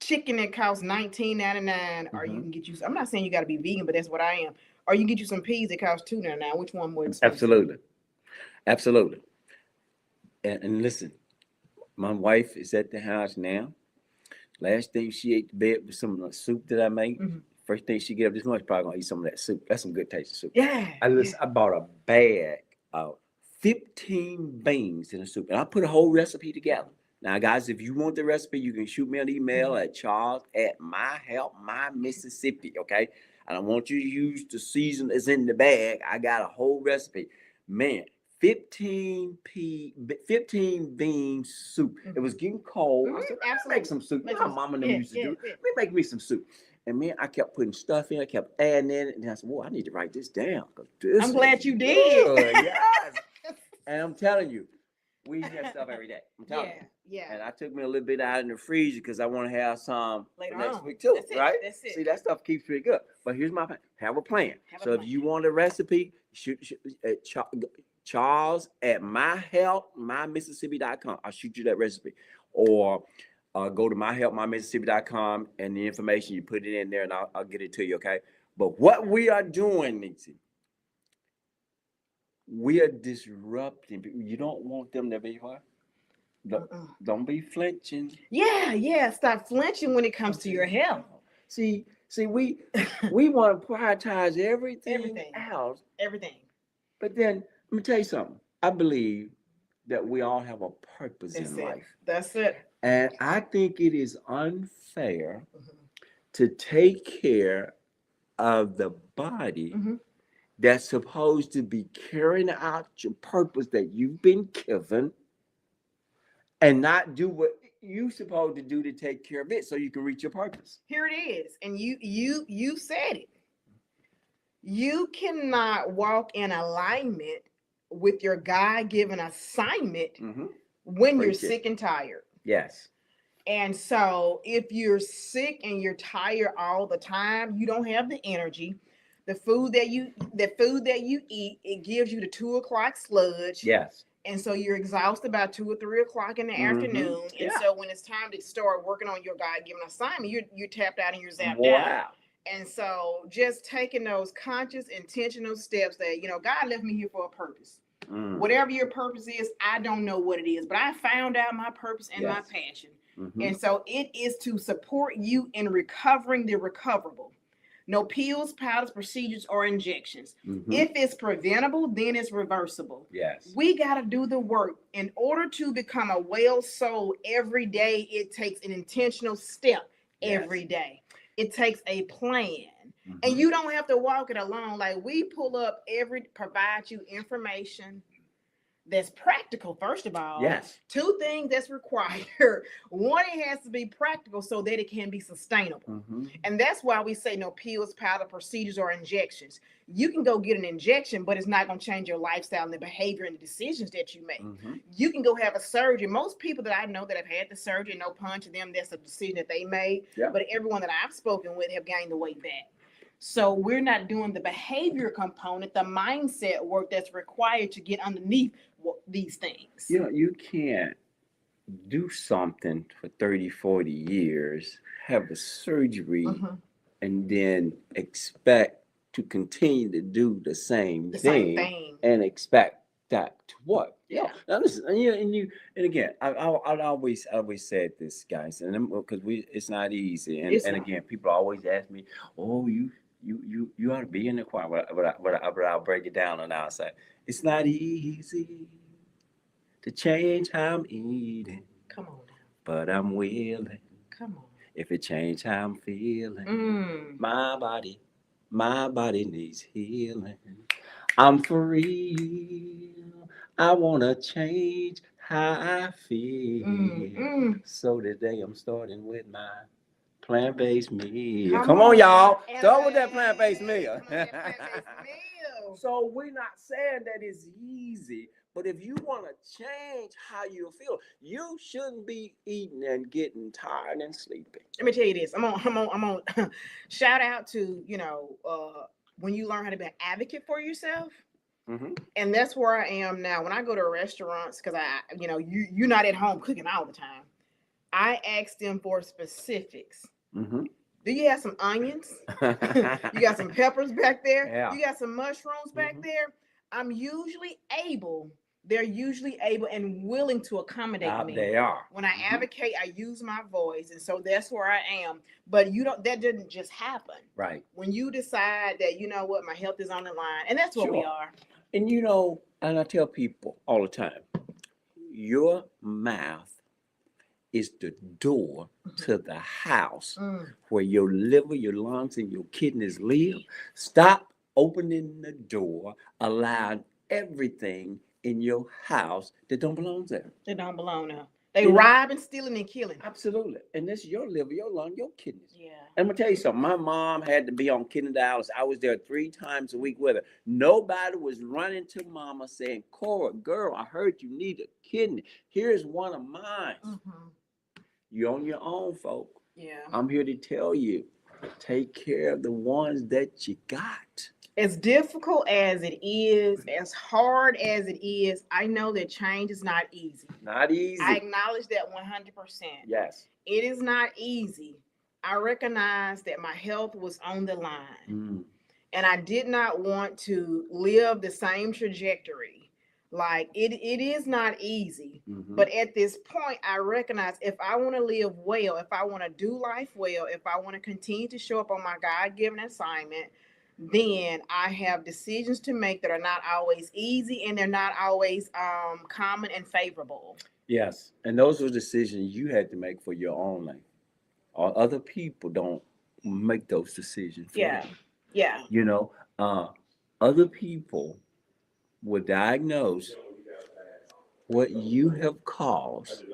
chicken that costs $19.99, or you can get you. I'm not saying you got to be vegan, but that's what I am. Or you can get you some peas that cost $2.99. Which one more expensive? Absolutely. And listen, my wife is at the house now. Last thing she ate to bed was some of the soup that I made. First thing she get up this morning, she's probably gonna eat some of that soup. That's some good tasting soup. I bought a bag of 15 beans in a soup, and I put a whole recipe together. Now, guys, if you want the recipe, you can shoot me an email at charles@myhelpmymississippi, okay? I don't want you to use the season that's in the bag. I got a whole recipe. Man, 15 bean soup. It was getting cold. I said, I'll make some soup. My mama and them used to do it. Let me make me some soup. And man, I kept putting stuff in. I kept adding in it. And I said, I need to write this down. I'm glad you did. Yes. And I'm telling you, we eat that stuff every day. I'm telling you. And I took me a little bit out in the freezer because I want to have some next week too. Right? That's it. See, that stuff keeps pretty good. But here's my plan. Have a plan. If you want a recipe, shoot at charles@myhelpmymississippi.com. I'll shoot you that recipe. Or go to myhelpmymississippi.com and the information, you put it in there and I'll get it to you, okay? But what we are doing, Nixie, we are disrupting people. You don't want them to be what? Don't be flinching. Yeah. Stop flinching when it comes to your health. See, we want to prioritize everything else. Everything. But then let me tell you something. I believe that we all have a purpose in life. That's it. And I think it is unfair to take care of the body that's supposed to be carrying out your purpose that you've been given and not do what you're supposed to do to take care of it so you can reach your purpose. Here it is. And you said it. You cannot walk in alignment with your God-given assignment when you're sick and tired. Yes. And so if you're sick and you're tired all the time, you don't have the energy. The food that you eat, it gives you the 2 o'clock sludge. Yes. And so you're exhausted by 2 or 3 o'clock in the afternoon. And so when it's time to start working on your God-given assignment, you're tapped out and you're zapped out. And so just taking those conscious, intentional steps that, God left me here for a purpose. Whatever your purpose is, I don't know what it is, but I found out my purpose and my passion. And so it is to support you in recovering the recoverable. No pills, powders, procedures, or injections. If it's preventable, then it's reversible. Yes. We got to do the work. In order to become a well soul every day, it takes an intentional step every day. It takes a plan. And you don't have to walk it alone. Like we provide you information that's practical, first of all. Yes. 2 things that's required. One, it has to be practical so that it can be sustainable. And that's why we say no pills, powder, procedures, or injections. You can go get an injection, but it's not going to change your lifestyle and the behavior and the decisions that you make. You can go have a surgery. Most people that I know that have had the surgery, no pun to them, that's a decision that they made. But everyone that I've spoken with have gained the weight back. So we're not doing the behavior component, the mindset work that's required to get underneath these things. You can't do something for 30, 40 years, have a surgery, and then expect to continue to do the same thing and expect that to work. Now listen, and again, I always said this, guys, and because it's not easy, and again, people always ask me, "Oh, you ought to be in the choir," but I'll break it down on our side. It's not easy to change how I'm eating. Come on now. But I'm willing. Come on. If it change how I'm feeling, my body needs healing. I'm for real. I wanna change how I feel. So today I'm starting with my plant-based meal. Come on, y'all. Start with that plant-based meal. So we're not saying that it's easy, but if you want to change how you feel, you shouldn't be eating and getting tired and sleeping. Let me tell you this. I'm on shout out to, when you learn how to be an advocate for yourself. And that's where I am now. When I go to restaurants, because you're not at home cooking all the time, I ask them for specifics. Do you have some onions? You got some peppers back there? You got some mushrooms back there? They're usually able and willing to accommodate me. They are. When I advocate, I use my voice. And so that's where I am. But that didn't just happen. Right. When you decide that, you know what, my health is on the line. And that's what we are. And and I tell people all the time, your mouth is the door to the house where your liver, your lungs, and your kidneys live. Stop opening the door, allowing everything in your house that don't belong there. They don't belong there. They robbing, stealing, and killing. Absolutely. And this is your liver, your lung, your kidneys. Yeah. And I'm going to tell you something. My mom had to be on kidney dialysis. I was there 3 times a week with her. Nobody was running to mama saying, "Cora, girl, I heard you need a kidney. Here's one of mine." You're on your own, folk. Yeah. I'm here to tell you, take care of the ones that you got. As difficult as it is, as hard as it is, I know that change is not easy. Not easy. I acknowledge that 100%. Yes. It is not easy, I recognized that my health was on the line. Mm. And I did not want to live the same trajectory. Like it is not easy. Mm-hmm. But at this point, I recognize if I want to live well, if I want to do life well, if I want to continue to show up on my God-given assignment, then I have decisions to make that are not always easy and they're not always common and favorable. Yes. And those were decisions you had to make for your own life. Or other people don't make those decisions for Yeah. you. Yeah. You know, other people will diagnose what you have caused,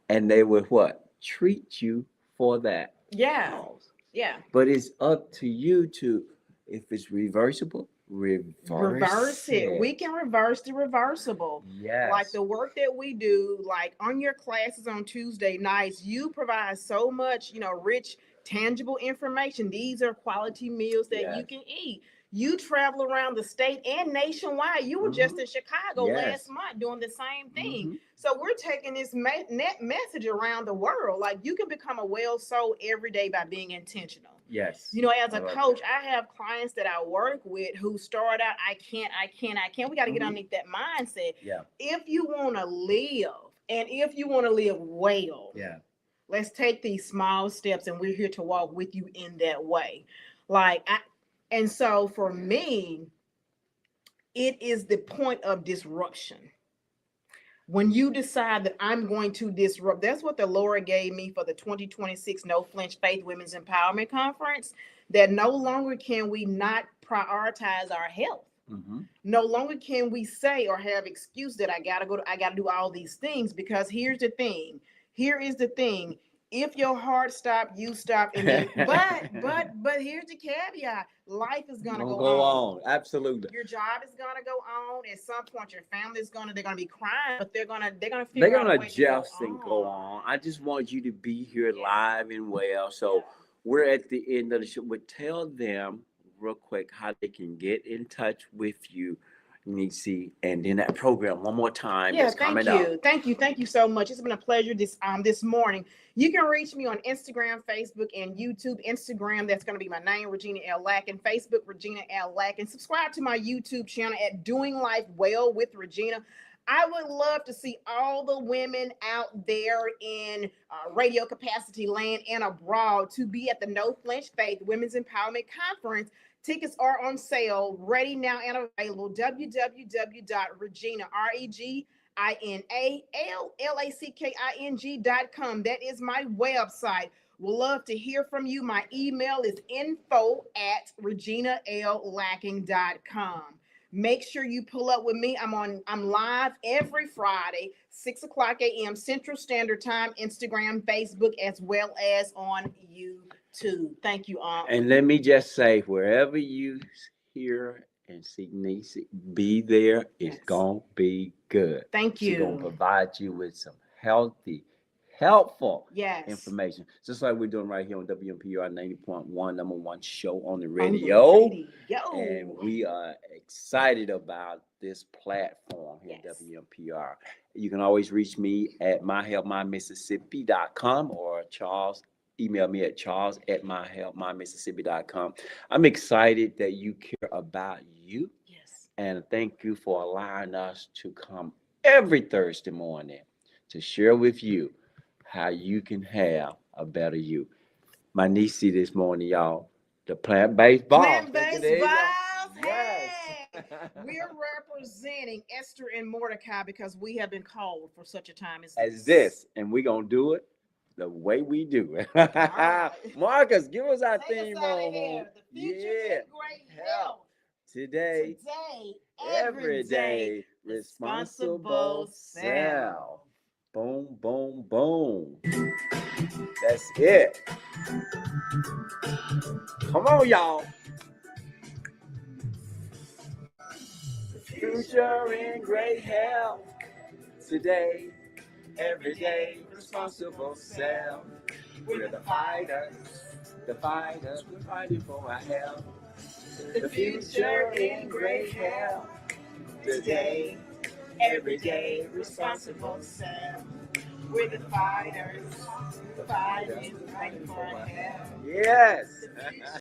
and they will what? Treat you for that Yeah. cause. Yeah. But it's up to you to, if it's reversible, reverse it. We can reverse the reversible. Yes. Like the work that we do, like on your classes on Tuesday nights, you provide so much, rich, tangible information. These are quality meals that you Yes. can eat. You travel around the state and nationwide. You were just in Chicago Yes. last month doing the same thing. Mhm. So we're taking this net message around the world. Like you can become a well soul every day by being intentional. Yes. As a coach, I have clients that I work with who start out, I can't. We got to get underneath that mindset. Yeah. If you want to live and if you want to live well, Yeah. let's take these small steps and we're here to walk with you in that way. And so for me, it is the point of disruption. When you decide that I'm going to disrupt, that's what the Lord gave me for the 2026 No Flinch Faith Women's Empowerment Conference, that no longer can we not prioritize our health. Mm-hmm. No longer can we say or have excuse that I gotta do all these things, because here's the thing. Here is the thing. If your heart stop, you stop. And then, but here's the caveat. Life is gonna go on. Absolutely. Your job is gonna go on. At some point, your family is they're gonna be crying, but they're gonna adjust and go on. I just want you to be here live and well. So we're at the end of the show. But tell them real quick how they can get in touch with you, Nisi, and then that program one more time. Yeah, thank you so much. It's been a pleasure this morning. You can reach me on Instagram, Facebook, and YouTube. Instagram, that's going to be my name, Regina L. Lacken. Facebook, Regina L. Lacken. Subscribe to my YouTube channel at Doing Life Well with Regina. I would love to see all the women out there in radio capacity land and abroad to be at the No Flinch Faith Women's Empowerment Conference. Tickets are on sale, ready now and available. www.ReginaLacking.com. That is my website. We'll love to hear from you. My email is info@reginallacking.com. Make sure you pull up with me. I'm live every Friday, 6:00 a.m. Central Standard Time, Instagram, Facebook, as well as on YouTube. Thank you, Aunt. And let me just say, wherever you hear and see Nisi, be there. It's gonna be good. Thank you. She's gonna provide you with some healthy, helpful information, just like we're doing right here on WMPR 90.1, number one show on the radio. And we are excited about this platform here at WMPR. You can always reach me at myhelpmymississippi.com or Charles. Email me at charles@myhelpmymississippi.com. I'm excited that you care about you. Yes. And thank you for allowing us to come every Thursday morning to share with you how you can have a better you. My niece this morning, y'all, the plant-based balls. Plant-based balls. Hey, we're representing Esther and Mordecai because we have been called for such a time as this. And we're going to do it the way we do it. Right. Marcus, give us our theme song. The future in great health. Today, every day, responsible self. Boom, boom, boom. That's it. Come on, y'all. Future in great health. Today, every day, responsible self. We're the fighters. We're fighting for our health. The future in great health. Today, everyday responsible Sam. We're the fighters, fighting for help. Yes.